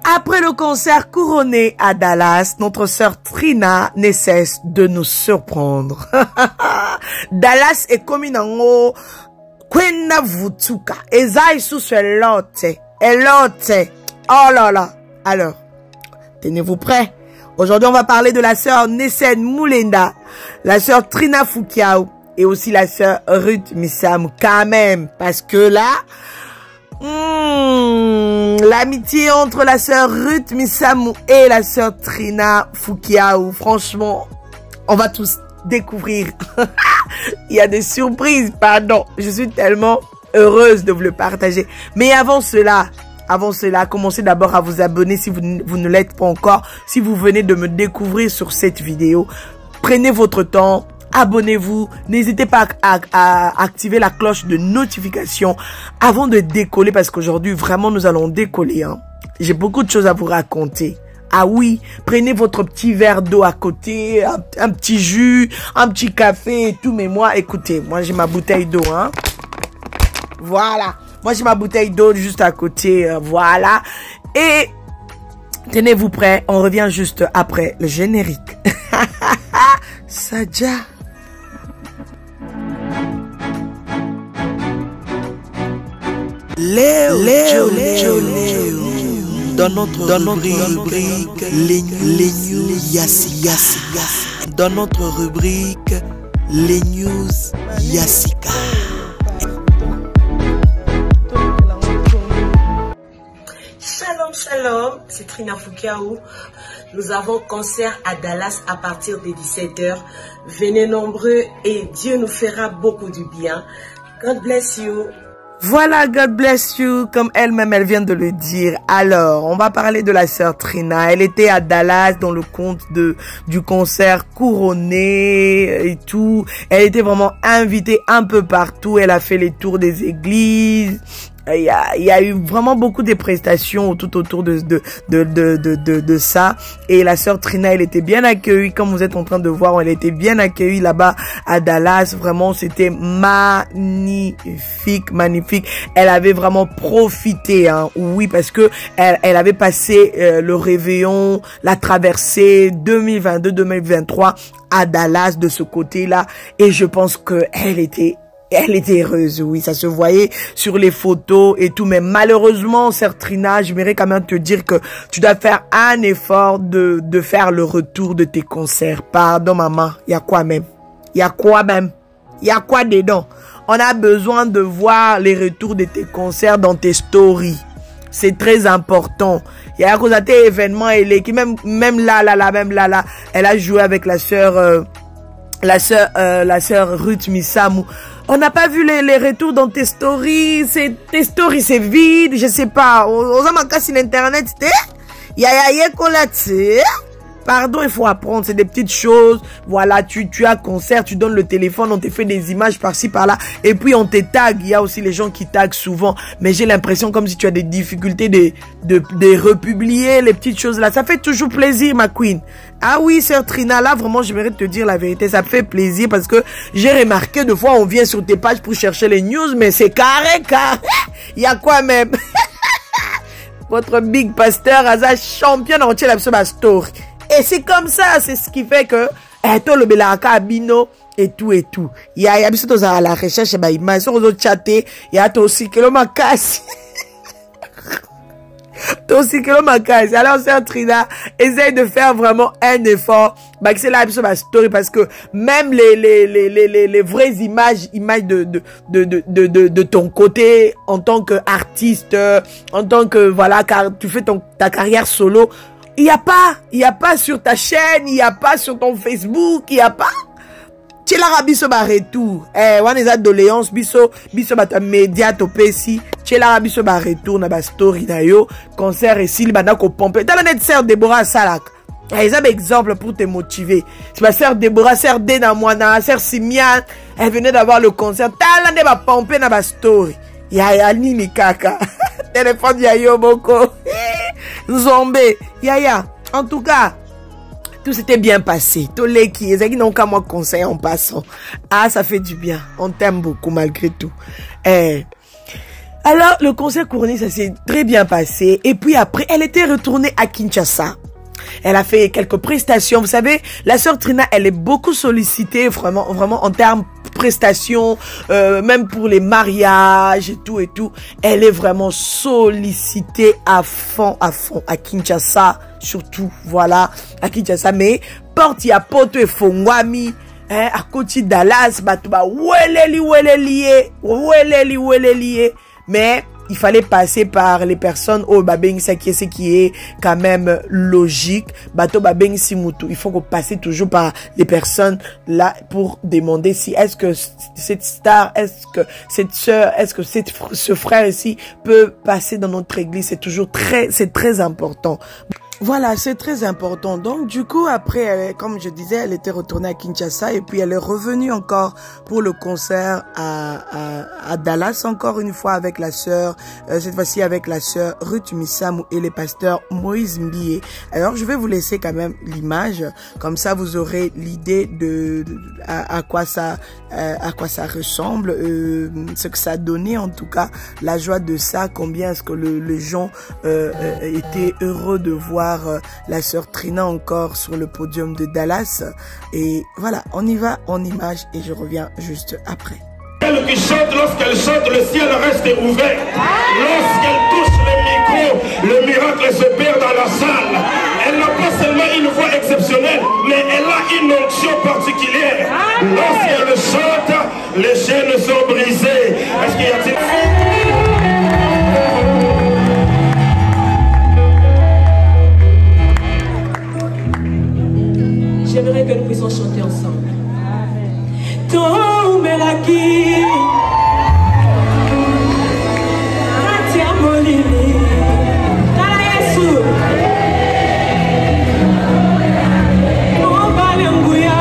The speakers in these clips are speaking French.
Après le concert couronné à Dallas, notre sœur Trina ne cesse de nous surprendre. Dallas est comme une ango kwenda vutuka. Eza isusu elote. Oh là là. Alors, tenez-vous prêts. Aujourd'hui, on va parler de la sœur Nesen Moulenda, la sœur Trina Foukiaou et aussi la sœur Ruth Missamu quand même. Parce que là, l'amitié entre la sœur Ruth Missamu et la sœur Trina Foukiaou, franchement, on va tous découvrir. Il y a des surprises, pardon. Je suis tellement heureuse de vous le partager. Mais avant cela, commencez d'abord à vous abonner si vous ne l'êtes pas encore. Si vous venez de me découvrir sur cette vidéo, prenez votre temps, abonnez-vous. N'hésitez pas à activer la cloche de notification avant de décoller parce qu'aujourd'hui, vraiment, nous allons décoller. Hein. J'ai beaucoup de choses à vous raconter. Ah oui, prenez votre petit verre d'eau à côté, un petit jus, un petit café et tout. Mais moi, écoutez, moi j'ai ma bouteille d'eau. Hein. Voilà. Moi, j'ai ma bouteille d'eau juste à côté, voilà. Et tenez-vous prêts, on revient juste après le générique. Sadja. Léo. Dans notre rubrique, les news Yassika. Dans notre rubrique, les news Yassika. Shalom, c'est Trina Foukiaou. Nous avons concert à Dallas à partir de 17 h. Venez nombreux et Dieu nous fera beaucoup du bien. God bless you. Voilà, God bless you, comme elle-même, elle vient de le dire. Alors, on va parler de la sœur Trina. Elle était à Dallas dans le compte du concert couronné et tout. Elle était vraiment invitée un peu partout. Elle a fait les tours des églises. Il y a eu vraiment beaucoup de prestations tout autour de ça. Et la sœur Trina, elle était bien accueillie. Comme vous êtes en train de voir, elle était bien accueillie là-bas à Dallas. Vraiment, c'était magnifique. Elle avait vraiment profité, hein. Oui, parce que elle avait passé le réveillon, la traversée 2022-2023 à Dallas de ce côté-là. Et je pense que elle était heureuse, oui, ça se voyait sur les photos et tout, mais malheureusement, sœur Trina, j'aimerais quand même te dire que tu dois faire un effort de faire le retour de tes concerts. Pardon, maman, il y a quoi dedans? On a besoin de voir les retours de tes concerts dans tes stories. C'est très important. Il y a à cause de tes événements, qui même là, elle a joué avec la sœur Ruth Missamu. On n'a pas vu les retours dans tes stories. Tes stories, c'est vide. Je sais pas. On a manqué sur l'internet. Pardon, il faut apprendre. C'est des petites choses. Voilà, tu as concert, tu donnes le téléphone, on te fait des images par-ci, par-là. Et puis, on te tag. Il y a aussi les gens qui taguent souvent. Mais j'ai l'impression comme si tu as des difficultés de republier les petites choses là. Ça fait toujours plaisir, ma queen. Ah oui, sœur Trina, là, vraiment, j'aimerais te dire la vérité. Ça fait plaisir parce que j'ai remarqué de fois, on vient sur tes pages pour chercher les news, mais c'est carré. Il y a quoi même? Votre big pasteur, Aza, champion entier, la story. Et c'est comme ça, c'est ce qui fait que tout le belaka abino et tout. Il y a bis à la recherche bah image sur les chatter, il y a aussi que le makasi. Aussi que le makasi. Alors sœur Trina, essaye de faire vraiment un effort. Bah c'est là sur ma story parce que même les vraies images de ton côté en tant qu'artiste, en tant que voilà, car tu fais ta carrière solo. Il y a pas sur ta chaîne, il y a pas sur ton Facebook, il y a pas. Tu l'as biso ba retour. On est à doléance biso bata média topesi. Tu l'as biso ba retour na ba story na yo, concert et s'il bana ko pomper. T'as la net sœur Déborah Salak. Ils ont exemple pour te motiver. C'est ma sœur Déborah, sœur Dena Moana, sœur Simian, elle venait d'avoir le concert. T'as la net ba pomper na ba story. Yaya nini kaka. Téléphone yayo boko. Zombé. Yaya. En tout cas, tout s'était bien passé. Tous les qui n'ont qu'à moi conseil en passant. Ah, ça fait du bien. On t'aime beaucoup malgré tout. Alors, le concert couronné, ça s'est très bien passé. Et puis après, elle était retournée à Kinshasa. Elle a fait quelques prestations. Vous savez, la sœur Trina, elle est beaucoup sollicitée, vraiment en termes de prestations, même pour les mariages et tout. Elle est vraiment sollicitée à fond, à Kinshasa, surtout, voilà, à Kinshasa. Mais, porte ya poto et fongwami, à côté Dallas, batuba, weleli. Mais il fallait passer par les personnes au babeng ça qui est quand même logique. Bato babeng simutu. Il faut qu'on passe toujours par les personnes là pour demander si est-ce que cette star, est-ce que cette sœur, est-ce que ce frère ici peut passer dans notre église. C'est toujours c'est très important. Voilà, c'est très important. Donc, du coup, après, comme je disais, elle était retournée à Kinshasa et puis elle est revenue encore pour le concert à Dallas, encore une fois avec la sœur, cette fois-ci avec la sœur Ruth Misamou et le pasteur Moïse Mbie. Alors, je vais vous laisser quand même l'image, comme ça vous aurez l'idée de à quoi ça ressemble, ce que ça a donné en tout cas, la joie de ça, combien est-ce que les gens étaient heureux de voir la sœur Trina encore sur le podium de Dallas. Et voilà, on y va en image et je reviens juste après. Elle qui chante, lorsqu'elle chante, le ciel reste ouvert. Lorsqu'elle touche le micro, le miracle se perd dans la salle. Elle n'a pas seulement une voix exceptionnelle, mais elle a une onction particulière. Lorsqu'elle chante, les chaînes sont brisées. Est-ce qu'il y a-t-il... J'aimerais que nous puissions chanter ensemble. Tombe la qui, Katia Molili, Tala Yesu, Momba Lenguya,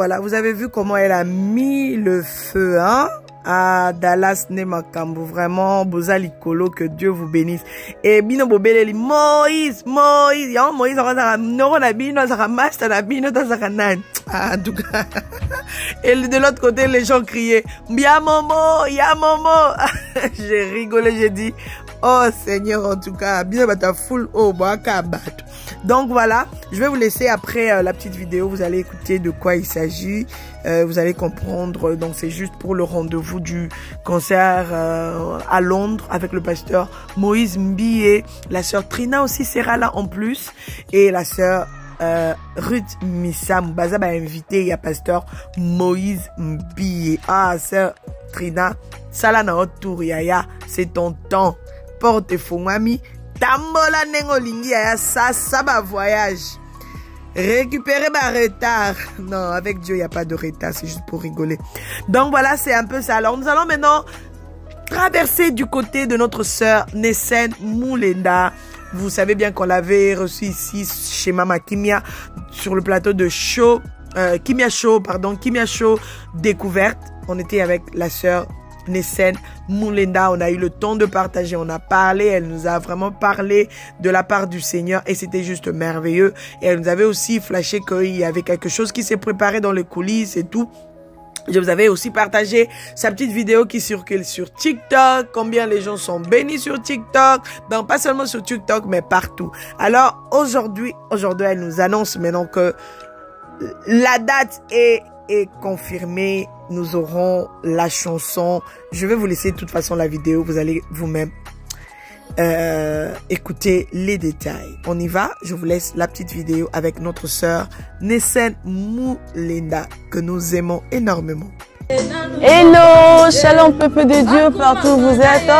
voilà, vous avez vu comment elle a mis le feu, hein? À Dallas Nemakambo, vraiment, Bozali Kolo, que Dieu vous bénisse. Et Bino Bobeleli, Moïse, y'a Moïse, en tout cas. Et de l'autre côté, les gens criaient, ya Momo. J'ai rigolé, j'ai dit, oh Seigneur, en tout cas, bien bata full, oh, donc voilà, je vais vous laisser après la petite vidéo, vous allez écouter de quoi il s'agit, vous allez comprendre. Donc c'est juste pour le rendez-vous du concert à Londres avec le pasteur Moïse Mbiye. La sœur Trina aussi sera là en plus, et la sœur Ruth Missam Baza va inviter, il y a pasteur Moïse Mbiye. Ah, sœur Trina, ça là dans notre tour, yaya, c'est ton temps. Porte fongami, tambola nengolingi, yaya, ça va voyage. Récupérer ma retard. Non, avec Dieu, il n'y a pas de retard, c'est juste pour rigoler. Donc voilà, c'est un peu ça. Alors nous allons maintenant traverser du côté de notre sœur Nesen Moulenda. Vous savez bien qu'on l'avait reçue ici chez Mama Kimia sur le plateau de show, Kimia Show découverte. On était avec la sœur Nesen Moulenda, on a eu le temps de partager, on a parlé, elle nous a vraiment parlé de la part du Seigneur et c'était juste merveilleux. Et elle nous avait aussi flashé qu'il y avait quelque chose qui s'est préparé dans les coulisses et tout. Je vous avais aussi partagé sa petite vidéo qui circule sur TikTok, combien les gens sont bénis sur TikTok, donc pas seulement sur TikTok mais partout. Alors aujourd'hui elle nous annonce maintenant que la date est confirmée. Nous aurons la chanson. Je vais vous laisser de toute façon la vidéo. Vous allez vous-même écouter les détails. On y va. Je vous laisse la petite vidéo avec notre sœur Nesen Moulenda que nous aimons énormément. Hello, shalom peuple de Dieu partout où vous êtes.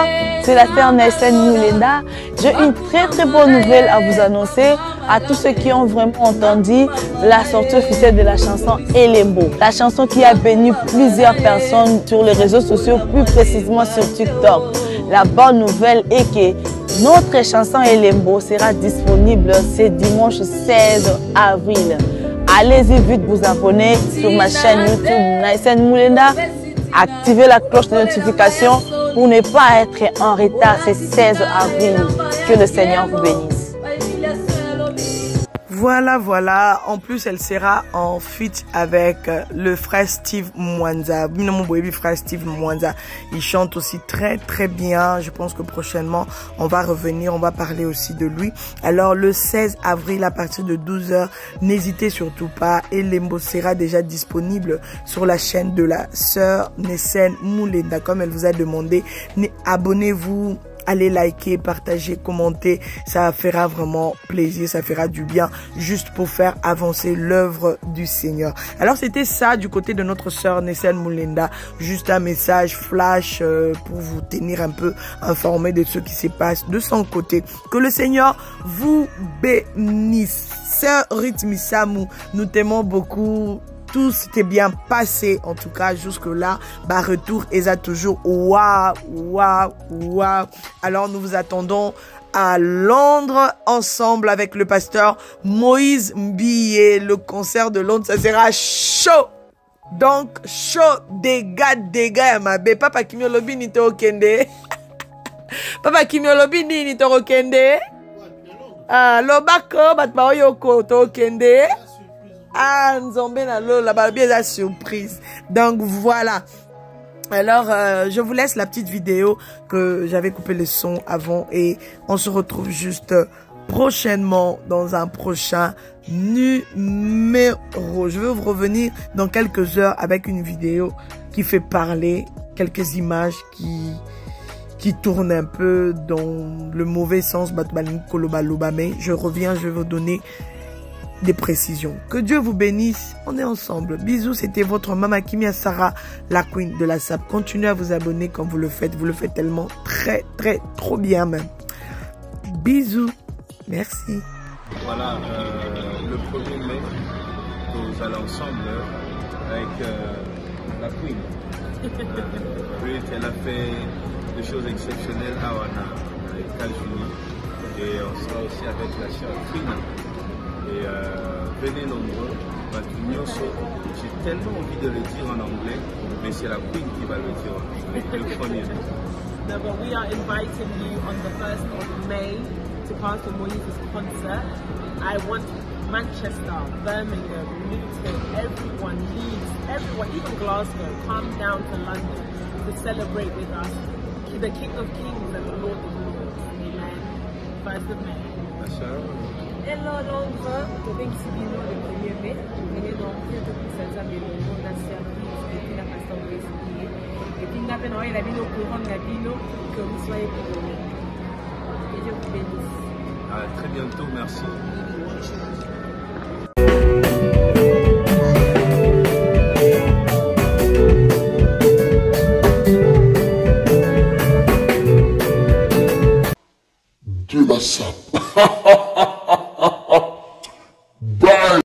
C'est la sœur Nesen Moulenda. J'ai une très bonne nouvelle à vous annoncer à tous ceux qui ont vraiment entendu la sortie officielle de la chanson Elembo. La chanson qui a béni plusieurs personnes sur les réseaux sociaux, plus précisément sur TikTok. La bonne nouvelle est que notre chanson Elembo sera disponible ce dimanche 16 avril. Allez-y vite vous abonner sur ma chaîne YouTube Nesen Moulenda. Activez la cloche de notification pour ne pas être en retard. C'est 16 avril. Que le Seigneur vous bénisse. Voilà. En plus, elle sera en feat avec le frère Steve Mwanza. Mon baby frère Steve Mwanza. Il chante aussi très bien. Je pense que prochainement, on va revenir. On va parler aussi de lui. Alors, le 16 avril, à partir de 12 h, n'hésitez surtout pas. Elembo sera déjà disponible sur la chaîne de la sœur Nesen Moulenda. Comme elle vous a demandé, abonnez-vous. Allez liker, partager, commenter, ça fera vraiment plaisir, ça fera du bien juste pour faire avancer l'œuvre du Seigneur. Alors c'était ça du côté de notre sœur Nesen Moulenda, juste un message flash pour vous tenir un peu informé de ce qui se passe de son côté. Que le Seigneur vous bénisse. Sœur Ruth Missamou, nous t'aimons beaucoup. Tout s'était bien passé, en tout cas jusque-là. Retour, et ça toujours waouh. Alors nous vous attendons à Londres ensemble avec le pasteur Moïse Mbiye. Le concert de Londres, ça sera chaud. Donc chaud, dégâts, ma bé. Papa Kimio Lobi ni te okende. Papa Kimio Lobi ni te okende. Lobako batba oyoko te okende. Ah, Nzombe na lo, la bien la surprise. Donc voilà. Alors, je vous laisse la petite vidéo que j'avais coupé le son avant et on se retrouve juste prochainement dans un prochain numéro. Je vais vous revenir dans quelques heures avec une vidéo qui fait parler, quelques images qui tournent un peu dans le mauvais sens. Mais je reviens, je vais vous donner des précisions. Que Dieu vous bénisse. On est ensemble. Bisous. C'était votre Mama Kimia Sarah, la queen de la SAP. Continuez à vous abonner comme vous le faites. Vous le faites tellement trop bien même. Bisous. Merci. Voilà, le 1er mai, nous allons ensemble avec la queen. Ruth, elle a fait des choses exceptionnelles à Wana, aux États-Unis. Et on sera aussi avec la sœur Trina. Et venez nombreux. J'ai tellement envie de le dire en anglais, mais c'est la Queen qui va le dire en anglais. Le premier. No, but we are inviting you on the 1st of May to Pastor Moise's concert. I want Manchester, Birmingham, Luton, everyone, Leeds, everyone, even Glasgow, come down to London to celebrate with us the King of Kings and the Lord of Lords. Amen. 1st of May. Hello Londres, dove si vino le premier mai, venez donc tout ça mais le monde a servi et la pasteur de essayer. Et puis n'a pas non, il a vino courant la vino que vous soyez pardonnés. Que Dieu vous bénisse. À très bientôt, merci. De la sape. Bye.